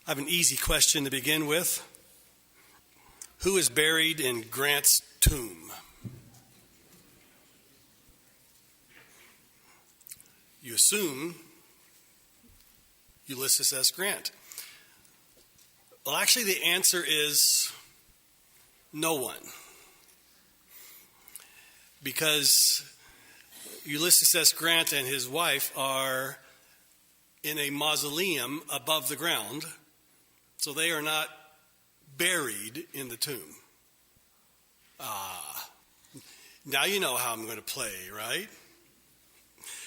I have an easy question to begin with. Who is buried in Grant's tomb? You assume Ulysses S. Grant. Well, actually, the answer is no one. Because Ulysses S. Grant and his wife are in a mausoleum above the ground, so they are not buried in the tomb. Now you know how I'm going to play, right?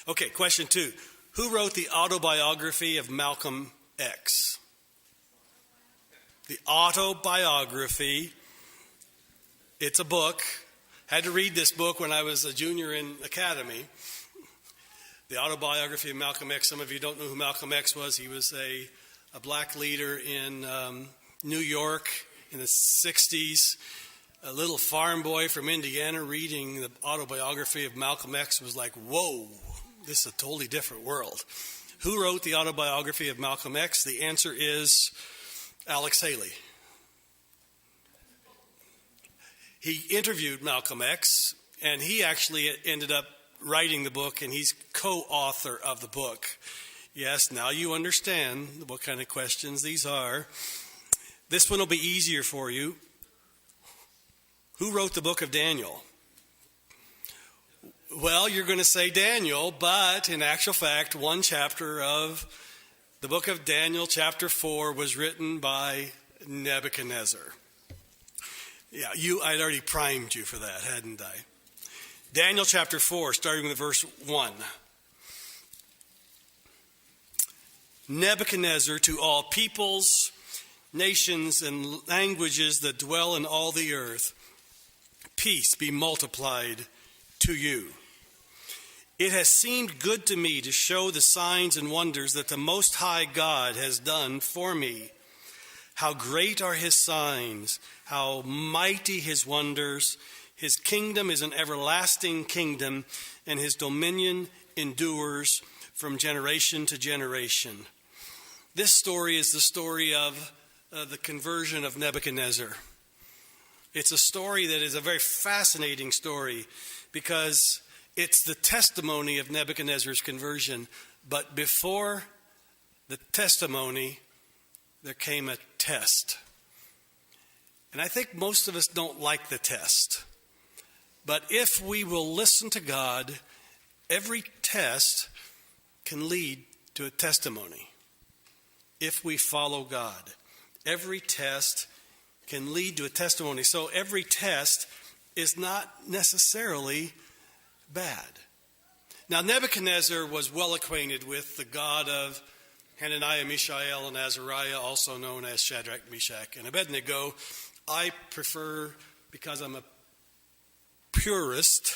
Okay, question 2. Who wrote the autobiography of Malcolm X? The autobiography. It's a book. Had to read this book when I was a junior in academy. The autobiography of Malcolm X. Some of you don't know who Malcolm X was. He was a black leader in New York in the 60s. A little farm boy from Indiana reading the autobiography of Malcolm X was like, whoa, this is a totally different world. Who wrote the autobiography of Malcolm X? The answer is Alex Haley. He interviewed Malcolm X, and he actually ended up writing the book, and he's co-author of the book. Yes, now you understand what kind of questions these are. This one will be easier for you. Who wrote the book of Daniel? Well, you're going to say Daniel, but in actual fact, one chapter of the book of Daniel, chapter 4, was written by Nebuchadnezzar. Yeah, I'd already primed you for that, hadn't I? Daniel chapter 4, starting with verse 1. Nebuchadnezzar, to all peoples, nations, and languages that dwell in all the earth, peace be multiplied to you. It has seemed good to me to show the signs and wonders that the Most High God has done for me. How great are his signs, how mighty his wonders. His kingdom is an everlasting kingdom, and his dominion endures from generation to generation. This story is the story of the conversion of Nebuchadnezzar. It's a story that is a very fascinating story because it's the testimony of Nebuchadnezzar's conversion. But before the testimony, there came a test. And I think most of us don't like the test. But if we will listen to God, every test can lead to a testimony. If we follow God, every test can lead to a testimony. So every test is not necessarily bad. Now, Nebuchadnezzar was well acquainted with the God of Hananiah, Mishael, and Azariah, also known as Shadrach, Meshach, and Abednego. I prefer, because I'm a purist,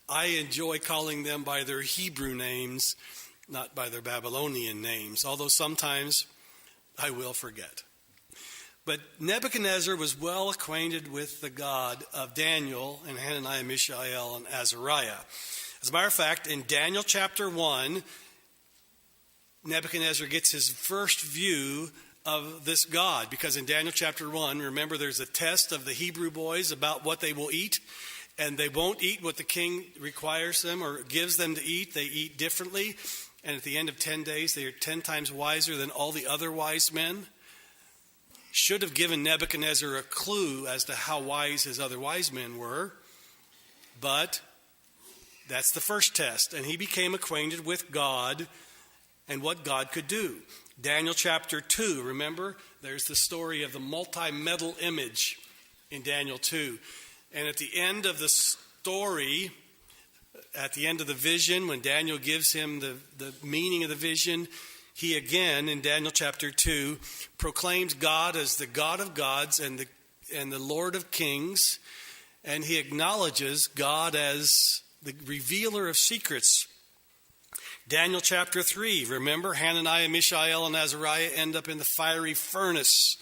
I enjoy calling them by their Hebrew names, not by their Babylonian names, although sometimes I will forget. But Nebuchadnezzar was well acquainted with the God of Daniel and Hananiah, Mishael, and Azariah. As a matter of fact, in Daniel chapter 1, Nebuchadnezzar gets his first view of this God, because in Daniel chapter 1, remember, there's a test of the Hebrew boys about what they will eat, and they won't eat what the king requires them or gives them to eat. They eat differently, and at the end of 10 days, they are 10 times wiser than all the other wise men. Should have given Nebuchadnezzar a clue as to how wise his other wise men were, but that's the first test, and he became acquainted with God and what God could do. Daniel chapter 2, remember, there's the story of the multi-metal image in Daniel 2. And at the end of the story, at the end of the vision, when Daniel gives him the meaning of the vision, he again, in Daniel chapter 2, proclaims God as the God of gods and the Lord of kings, and he acknowledges God as the revealer of secrets. Daniel chapter 3, remember, Hananiah, Mishael, and Azariah end up in the fiery furnace.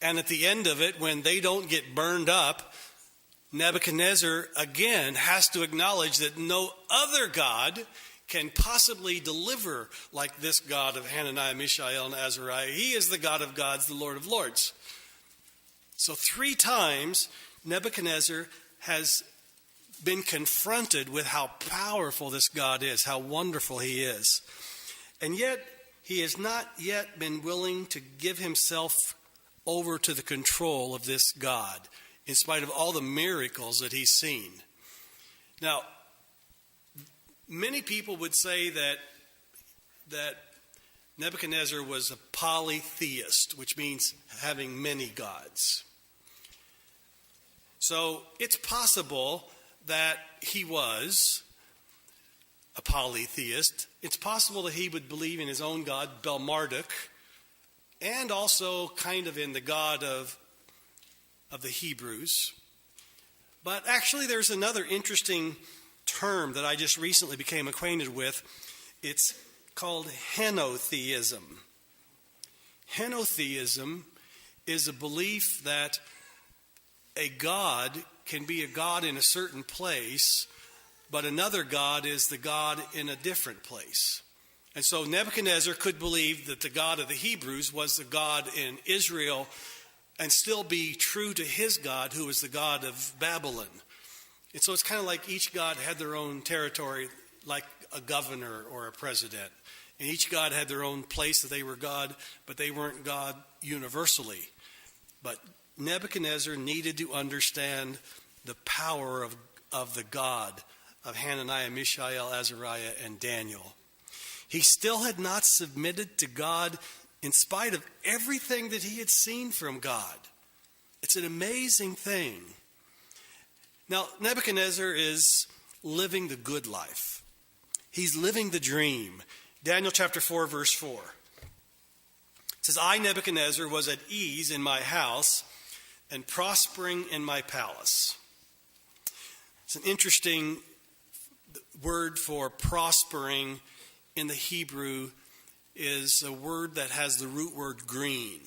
And at the end of it, when they don't get burned up, Nebuchadnezzar again has to acknowledge that no other God can possibly deliver like this God of Hananiah, Mishael, and Azariah. He is the God of gods, the Lord of lords. So 3 times Nebuchadnezzar has been confronted with how powerful this God is, how wonderful he is. And yet, he has not yet been willing to give himself over to the control of this God, in spite of all the miracles that he's seen. Now, many people would say that Nebuchadnezzar was a polytheist, which means having many gods. So it's possible that he was a polytheist. It's possible that he would believe in his own god, Bel-Marduk, and also kind of in the God of the Hebrews. But actually there's another interesting term that I just recently became acquainted with. It's called henotheism. Henotheism is a belief that a God can be a God in a certain place, but another God is the God in a different place. And so Nebuchadnezzar could believe that the God of the Hebrews was the God in Israel and still be true to his God, who was the God of Babylon. And so it's kind of like each God had their own territory, like a governor or a president. And each God had their own place that they were God, but they weren't God universally. But Nebuchadnezzar needed to understand the power of the God of Hananiah, Mishael, Azariah, and Daniel. He still had not submitted to God in spite of everything that he had seen from God. It's an amazing thing. Now, Nebuchadnezzar is living the good life. He's living the dream. Daniel chapter 4, verse 4. It says, I, Nebuchadnezzar, was at ease in my house and prospering in my palace. It's an interesting word for prospering in the Hebrew is a word that has the root word green.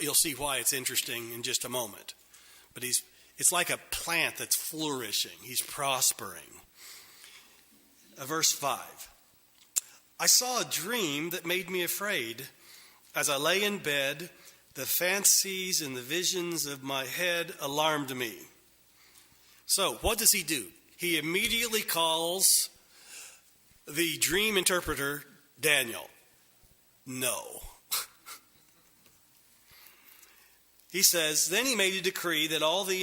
You'll see why it's interesting in just a moment. But it's like a plant that's flourishing. He's prospering. Verse 5. I saw a dream that made me afraid. As I lay in bed, the fancies and the visions of my head alarmed me. So, what does he do? He immediately calls the dream interpreter Daniel. No. He says, then he made a decree that all the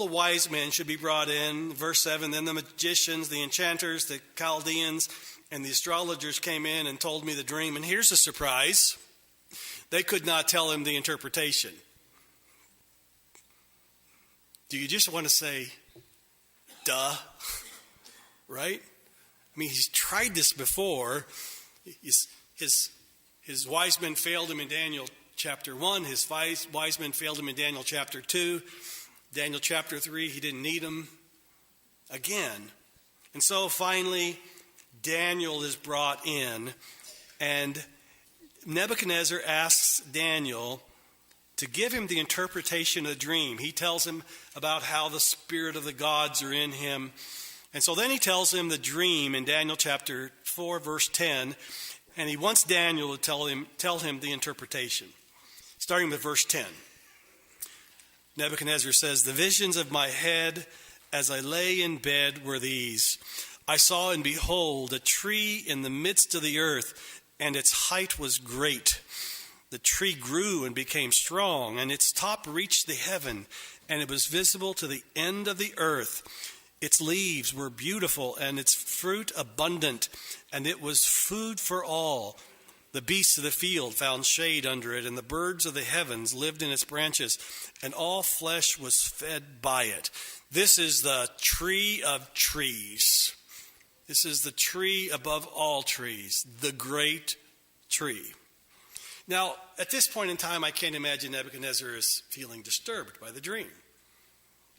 wise men should be brought in. Verse 7, then the magicians, the enchanters, the Chaldeans, and the astrologers came in and told me the dream. And here's a surprise. They could not tell him the interpretation. Do you just want to say, duh? Right? I mean, he's tried this before. His wise men failed him in Daniel chapter 1. His wise men failed him in Daniel chapter 2. Daniel chapter 3, he didn't need them again. And so finally, Daniel is brought in, and Nebuchadnezzar asks Daniel to give him the interpretation of the dream. He tells him about how the spirit of the gods are in him. And so then he tells him the dream in Daniel chapter 4, verse 10, and he wants Daniel to tell him the interpretation. Starting with verse 10. Nebuchadnezzar says, the visions of my head as I lay in bed were these. I saw and behold a tree in the midst of the earth, and its height was great. The tree grew and became strong, and its top reached the heaven, and it was visible to the end of the earth. Its leaves were beautiful, and its fruit abundant, and it was food for all. The beasts of the field found shade under it, and the birds of the heavens lived in its branches, and all flesh was fed by it. This is the tree of trees. This is the tree above all trees, the great tree. Now, at this point in time, I can't imagine Nebuchadnezzar is feeling disturbed by the dream.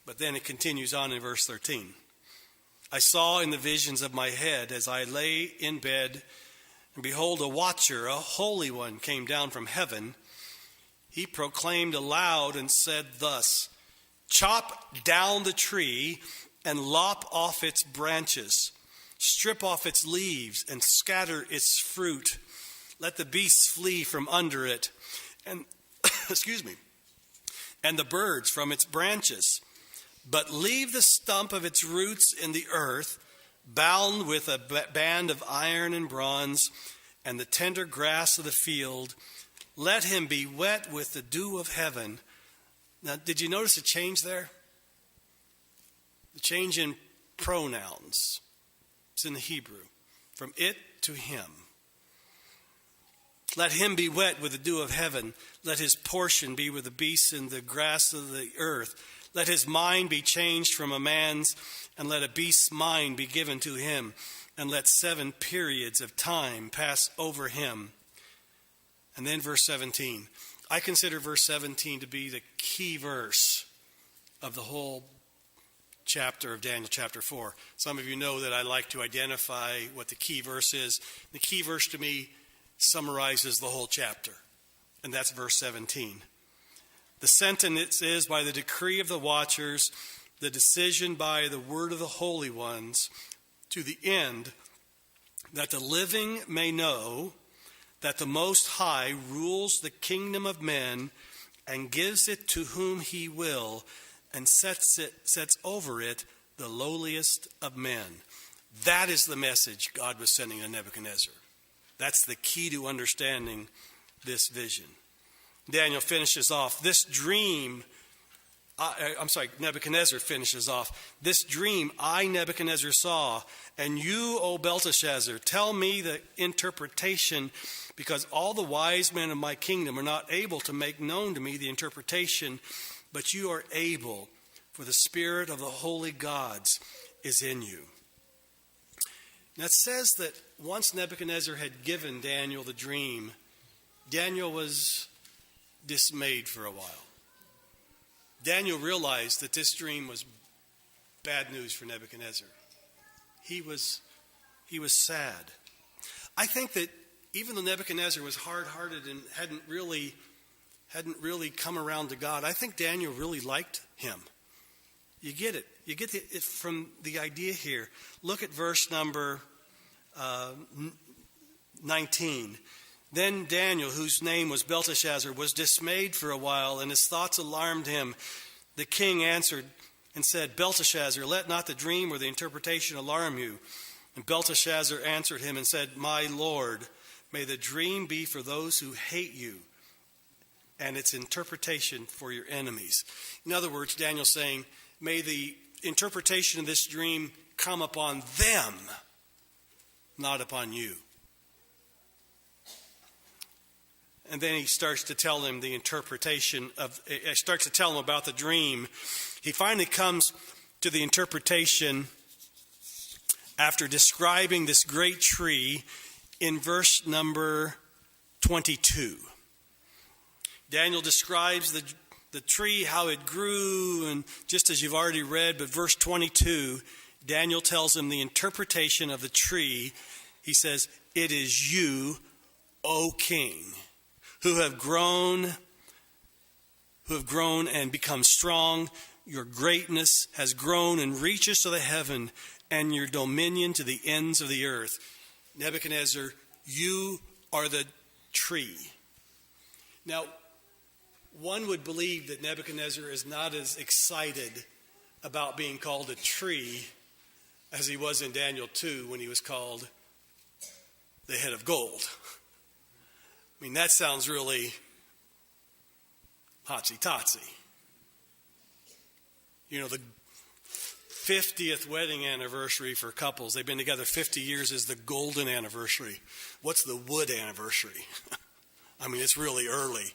But then it continues on in verse 13. I saw in the visions of my head as I lay in bed, and behold, a watcher, a holy one, came down from heaven. He proclaimed aloud and said thus, chop down the tree and lop off its branches, strip off its leaves, and scatter its fruit. Let the beasts flee from under it, and and the birds from its branches. But leave the stump of its roots in the earth, bound with a band of iron and bronze, and the tender grass of the field. Let him be wet with the dew of heaven. Now, did you notice a change there? The change in pronouns. It's in the Hebrew. From it to him. Let him be wet with the dew of heaven. Let his portion be with the beasts and the grass of the earth. Let his mind be changed from a man's, and let a beast's mind be given to him. And let 7 periods of time pass over him. And then verse 17. I consider verse 17 to be the key verse of the whole chapter of Daniel chapter 4. Some of you know that I like to identify what the key verse is. The key verse to me summarizes the whole chapter, and that's verse 17. The sentence is, by the decree of the watchers, the decision by the word of the holy ones, to the end that the living may know that the Most High rules the kingdom of men and gives it to whom he will, and sets over it the lowliest of men. That is the message God was sending to Nebuchadnezzar. That's the key to understanding this vision. Daniel finishes off this dream. Nebuchadnezzar finishes off. This dream I, Nebuchadnezzar, saw, and you, O Belteshazzar, tell me the interpretation, because all the wise men of my kingdom are not able to make known to me the interpretation, but you are able, for the spirit of the holy gods is in you. Now it says that once Nebuchadnezzar had given Daniel the dream, Daniel was dismayed for a while. Daniel realized that this dream was bad news for Nebuchadnezzar. He was sad. I think that even though Nebuchadnezzar was hard-hearted and hadn't really come around to God, I think Daniel really liked him. You get it. You get it from the idea here. Look at verse number 19. Then Daniel, whose name was Belteshazzar, was dismayed for a while, and his thoughts alarmed him. The king answered and said, Belteshazzar, let not the dream or the interpretation alarm you. And Belteshazzar answered him and said, My Lord, may the dream be for those who hate you, and its interpretation for your enemies. In other words, Daniel's saying, may the interpretation of this dream come upon them, not upon you. And then he starts to tell him starts to tell him about the dream. He finally comes to the interpretation after describing this great tree in verse number 22. Daniel describes the tree, how it grew, and just as you've already read, but verse 22, Daniel tells him the interpretation of the tree. He says, it is you, O king, who have grown and become strong. Your greatness has grown and reaches to the heaven, and your dominion to the ends of the earth. Nebuchadnezzar, you are the tree. Now, one would believe that Nebuchadnezzar is not as excited about being called a tree as he was in Daniel 2 when he was called the head of gold. I mean, that sounds really hotsy-totsy. You know, the 50th wedding anniversary for couples, they've been together 50 years, is the golden anniversary. What's the wood anniversary? I mean, it's really early.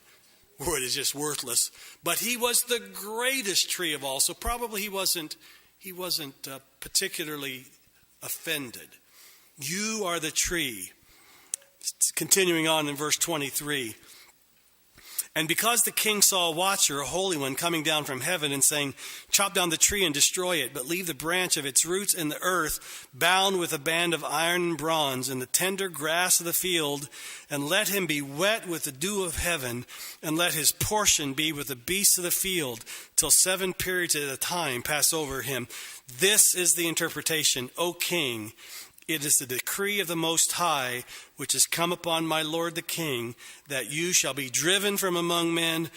Wood is just worthless. But he was the greatest tree of all, so probably he wasn't particularly offended. You are the tree. Continuing on in verse 23. And because the king saw a watcher, a holy one, coming down from heaven and saying, chop down the tree and destroy it, but leave the branch of its roots in the earth, bound with a band of iron and bronze, in the tender grass of the field, and let him be wet with the dew of heaven, and let his portion be with the beasts of the field, till 7 periods at a time pass over him. This is the interpretation, O king. It is the decree of the Most High, which has come upon my lord the king, that you shall be driven from among men,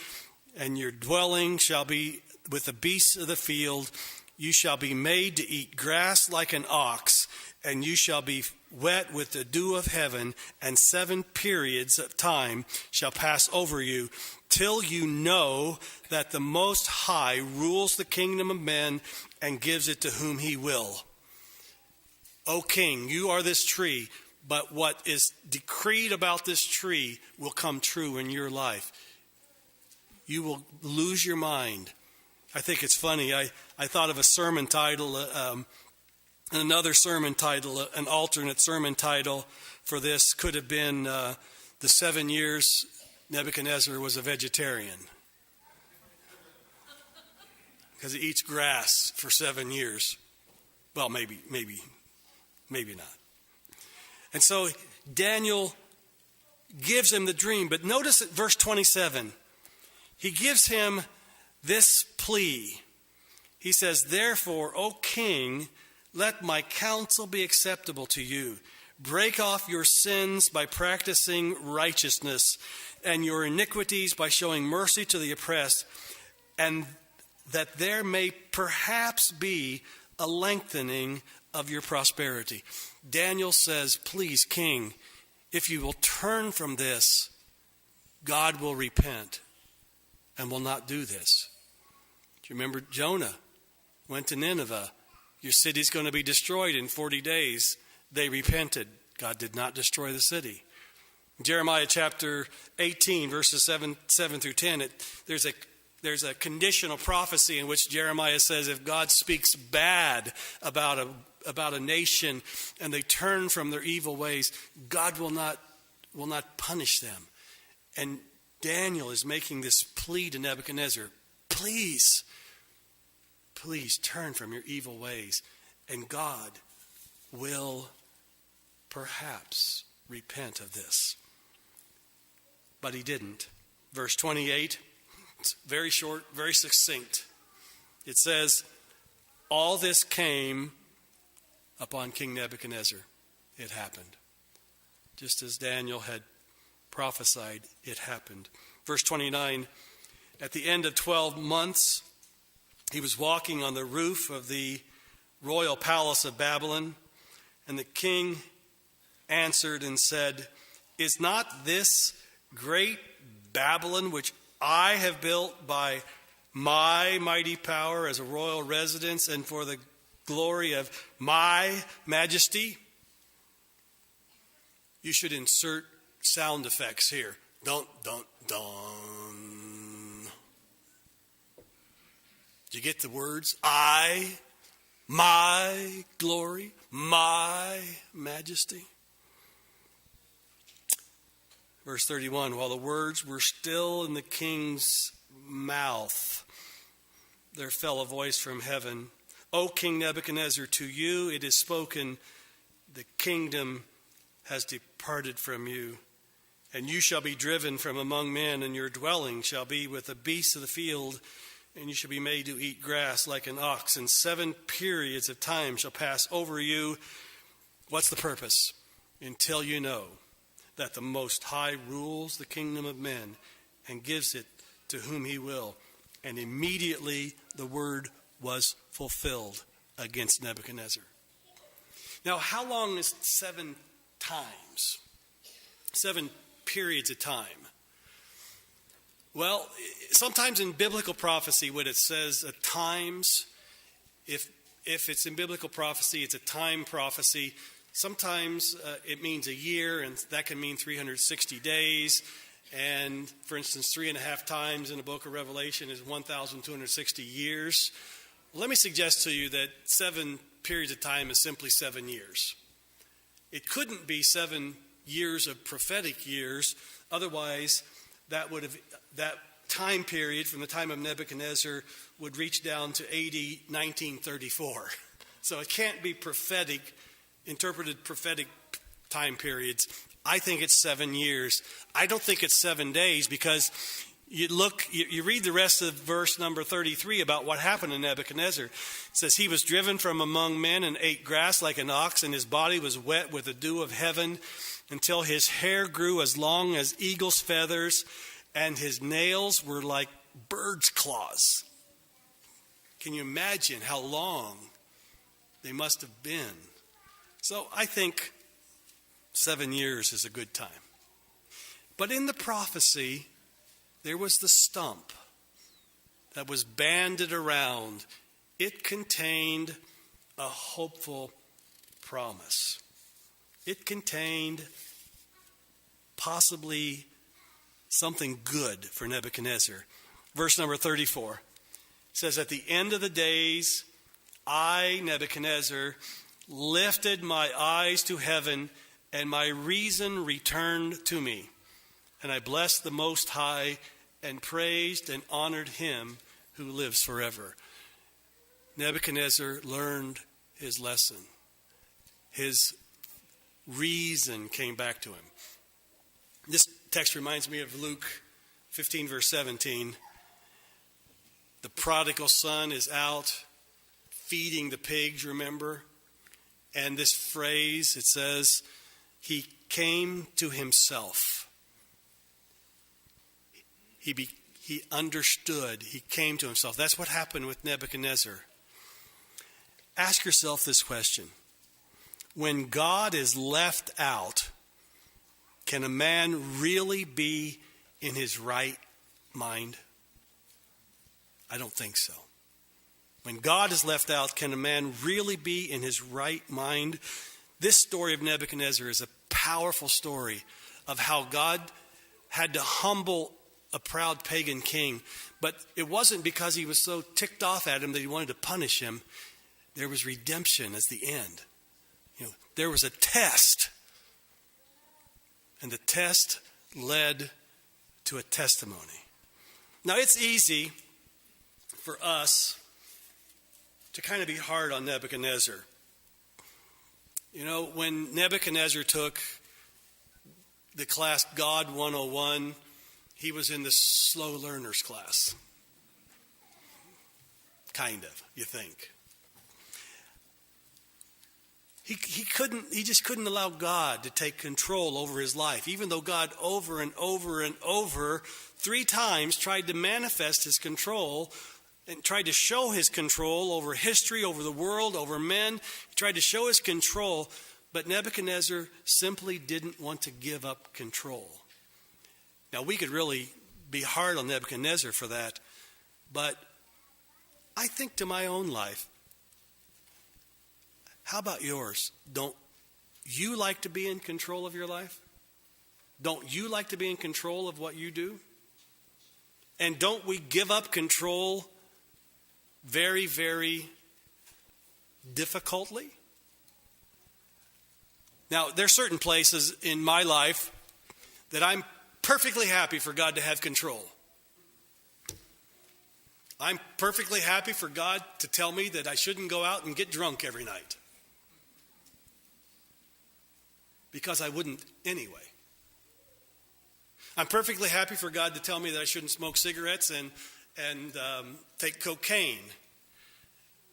and your dwelling shall be with the beasts of the field. You shall be made to eat grass like an ox, and you shall be wet with the dew of heaven, and 7 periods of time shall pass over you, till you know that the Most High rules the kingdom of men and gives it to whom he will. O king, you are this tree, but what is decreed about this tree will come true in your life. You will lose your mind. I think it's funny. I thought of a sermon title, another sermon title, an alternate sermon title for this could have been the 7 years Nebuchadnezzar was a vegetarian. Because he eats grass for 7 years. Well, maybe not. And so Daniel gives him the dream. But notice at verse 27, he gives him this plea. He says, therefore, O king, let my counsel be acceptable to you. Break off your sins by practicing righteousness, and your iniquities by showing mercy to the oppressed, and that there may perhaps be a lengthening of your prosperity. Daniel says, please, king, if you will turn from this, God will repent and will not do this. Do you remember Jonah went to Nineveh? Your city's going to be destroyed in 40 days. They repented. God did not destroy the city. Jeremiah chapter 18, verses 7 through 10, there's a conditional prophecy in which Jeremiah says if God speaks bad about a nation and they turn from their evil ways, God will not punish them. And Daniel is making this plea to Nebuchadnezzar, please turn from your evil ways, and God will perhaps repent of this. But he didn't. Verse 28, it's very short, very succinct. It says, all this came upon King Nebuchadnezzar. It happened. Just as Daniel had prophesied, it happened. Verse 29, at the end of 12 months, he was walking on the roof of the royal palace of Babylon, and the king answered and said, is not this great Babylon which I have built by my mighty power as a royal residence and for the glory of my majesty? You should insert sound effects here. Dun, dun, dun. Do you get the words? I, my glory, my majesty. Verse 31, while the words were still in the king's mouth, there fell a voice from heaven. O King Nebuchadnezzar, to you it is spoken, the kingdom has departed from you, and you shall be driven from among men, and your dwelling shall be with the beasts of the field, and you shall be made to eat grass like an ox, and 7 periods of time shall pass over you. What's the purpose? Until you know that the Most High rules the kingdom of men and gives it to whom he will. And immediately the word was fulfilled against Nebuchadnezzar. Now, how long is 7 times? 7 periods of time. Well, sometimes in biblical prophecy, when it says at times, if it's in biblical prophecy, it's a time prophecy. Sometimes it means a year, and that can mean 360 days. And, for instance, 3.5 times in the book of Revelation is 1,260 years. Well, let me suggest to you that 7 periods of time is simply 7 years. It couldn't be 7 years of prophetic years. Otherwise, that time period from the time of Nebuchadnezzar would reach down to AD 1934. So it can't be interpreted prophetic time periods. I think it's 7 years. I don't think it's 7 days, because you read the rest of verse number 33 about what happened to Nebuchadnezzar. It says, he was driven from among men and ate grass like an ox, and his body was wet with the dew of heaven until his hair grew as long as eagle's feathers, and his nails were like bird's claws. Can you imagine how long they must have been? So I think 7 years is a good time. But in the prophecy, there was the stump that was banded around. It contained a hopeful promise. It contained possibly something good for Nebuchadnezzar. Verse number 34 says, at the end of the days, I, Nebuchadnezzar, lifted my eyes to heaven, and my reason returned to me. And I blessed the Most High and praised and honored him who lives forever. Nebuchadnezzar learned his lesson. His reason came back to him. This text reminds me of Luke 15, verse 17. The prodigal son is out feeding the pigs, remember? And this phrase, it says, he came to himself. He understood. He came to himself. That's what happened with Nebuchadnezzar. Ask yourself this question. When God is left out, can a man really be in his right mind? I don't think so. When God is left out, can a man really be in his right mind? This story of Nebuchadnezzar is a powerful story of how God had to humble a proud pagan king. But it wasn't because he was so ticked off at him that he wanted to punish him. There was redemption as the end. There was a test. And the test led to a testimony. Now, it's easy for us to kind of be hard on Nebuchadnezzar. When Nebuchadnezzar took the class God 101, he was in the slow learners class. Kind of, you think. He just couldn't allow God to take control over his life, even though God over and over and over 3 times tried to manifest his control and tried to show his control over history, over the world, over men. He tried to show his control, but Nebuchadnezzar simply didn't want to give up control. Now, we could really be hard on Nebuchadnezzar for that, but I think to my own life, how about yours? Don't you like to be in control of your life? Don't you like to be in control of what you do? And don't we give up control very, very difficultly? Now, there are certain places in my life that I'm perfectly happy for God to have control. I'm perfectly happy for God to tell me that I shouldn't go out and get drunk every night. Because I wouldn't anyway. I'm perfectly happy for God to tell me that I shouldn't smoke cigarettes and take cocaine.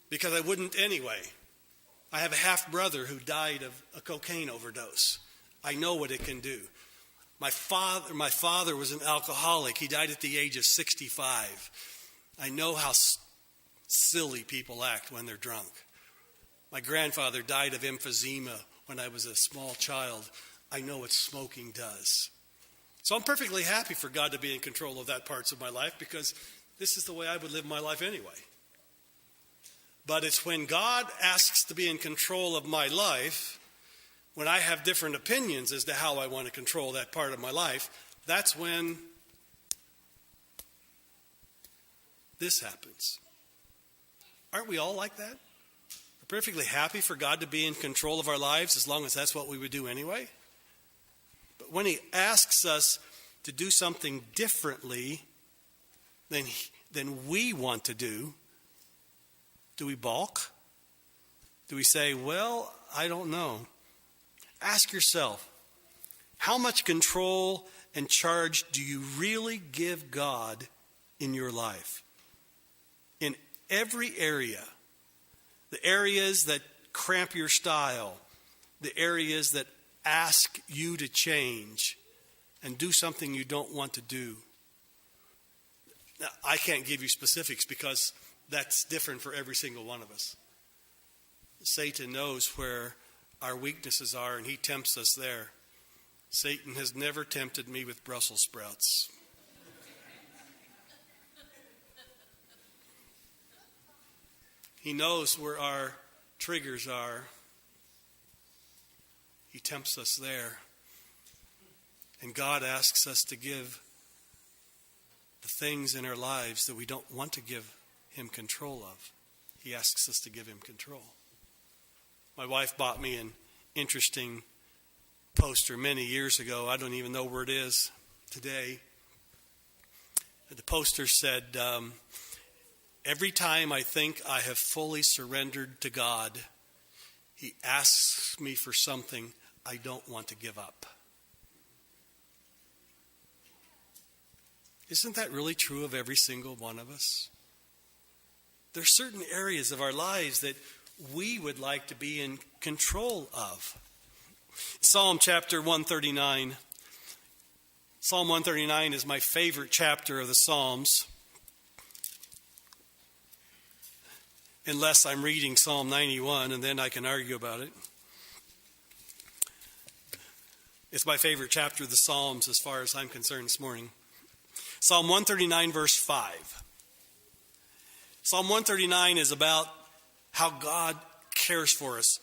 Because I wouldn't anyway. I have a half-brother who died of a cocaine overdose. I know what it can do. My father was an alcoholic. He died at the age of 65. I know how silly people act when they're drunk. My grandfather died of emphysema when I was a small child. I know what smoking does. So I'm perfectly happy for God to be in control of that parts of my life, because this is the way I would live my life anyway. But it's when God asks to be in control of my life, when I have different opinions as to how I want to control that part of my life, that's when this happens. Aren't we all like that? We're perfectly happy for God to be in control of our lives as long as that's what we would do anyway. But when he asks us to do something differently than we want to do we balk? Do we say, well, I don't know? Ask yourself, how much control and charge do you really give God in your life? In every area, the areas that cramp your style, the areas that ask you to change and do something you don't want to do. Now, I can't give you specifics because that's different for every single one of us. Satan knows where our weaknesses are, and he tempts us there. Satan has never tempted me with Brussels sprouts. He knows where our triggers are. He tempts us there. And God asks us to give the things in our lives that we don't want to give him control of. He asks us to give him control. My wife bought me an interesting poster many years ago. I don't even know where it is today. The poster said, every time I think I have fully surrendered to God, he asks me for something I don't want to give up. Isn't that really true of every single one of us? There are certain areas of our lives that we would like to be in control of. Psalm chapter 139. Psalm 139 is my favorite chapter of the Psalms. Unless I'm reading Psalm 91, and then I can argue about it. It's my favorite chapter of the Psalms as far as I'm concerned this morning. Psalm 139, verse 5. Psalm 139 is about how God cares for us.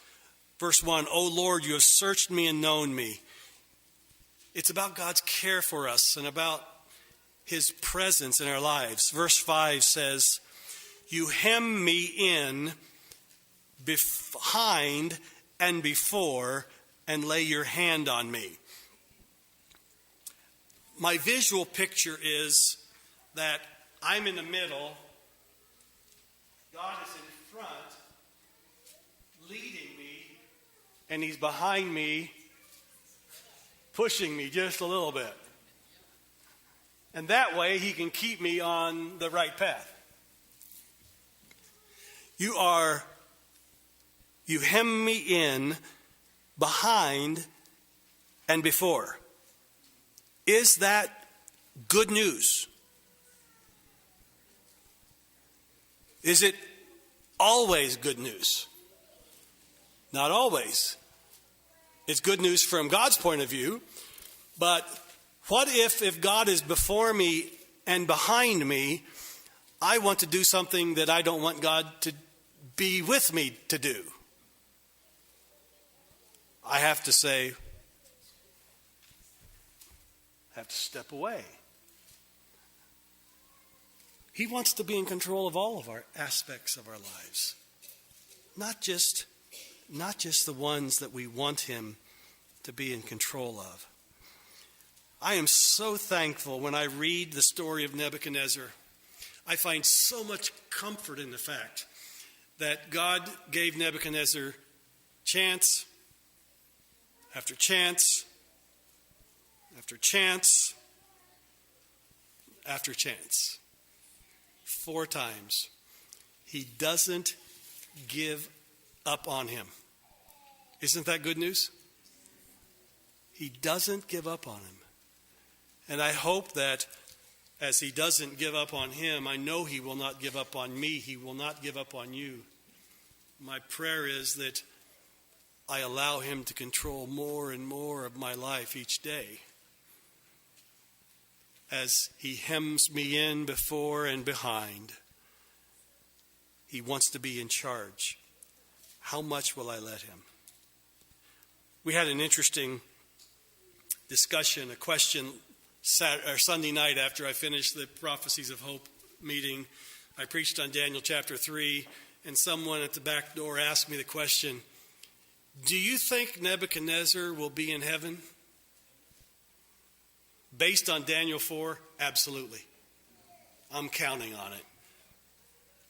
Verse 1, O Lord, you have searched me and known me. It's about God's care for us and about his presence in our lives. Verse 5 says, you hem me in behind and before and lay your hand on me. My visual picture is that I'm in the middle, God is in front, leading me, and he's behind me, pushing me just a little bit. And that way he can keep me on the right path. You hem me in behind and before. Is that good news? Is it always good news? Not always. It's good news from God's point of view. But what if God is before me and behind me, I want to do something that I don't want God to be with me to do? I have to say, I have to step away. He wants to be in control of all of our aspects of our lives. Not just the ones that we want him to be in control of. I am so thankful when I read the story of Nebuchadnezzar. I find so much comfort in the fact that God gave Nebuchadnezzar chance after chance after chance after chance. 4 times. He doesn't give up on him. Isn't that good news? He doesn't give up on him. And I hope that as he doesn't give up on him, I know he will not give up on me. He will not give up on you. My prayer is that I allow him to control more and more of my life each day. As he hems me in before and behind, he wants to be in charge. How much will I let him? We had an interesting discussion, a question Sunday night after I finished the Prophecies of Hope meeting. I preached on Daniel chapter 3, and someone at the back door asked me the question, do you think Nebuchadnezzar will be in heaven? Based on Daniel 4, absolutely. I'm counting on it.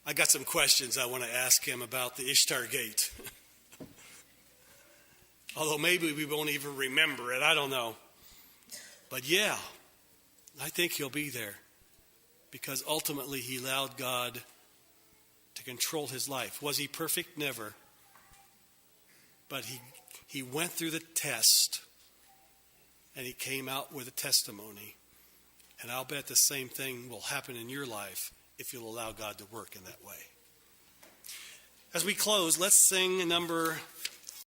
I got some questions I want to ask him about the Ishtar Gate. Although maybe we won't even remember it. I don't know. But yeah, I think he'll be there. Because ultimately he allowed God to control his life. Was he perfect? Never. But he went through the test. And he came out with a testimony. And I'll bet the same thing will happen in your life if you'll allow God to work in that way. As we close, let's sing number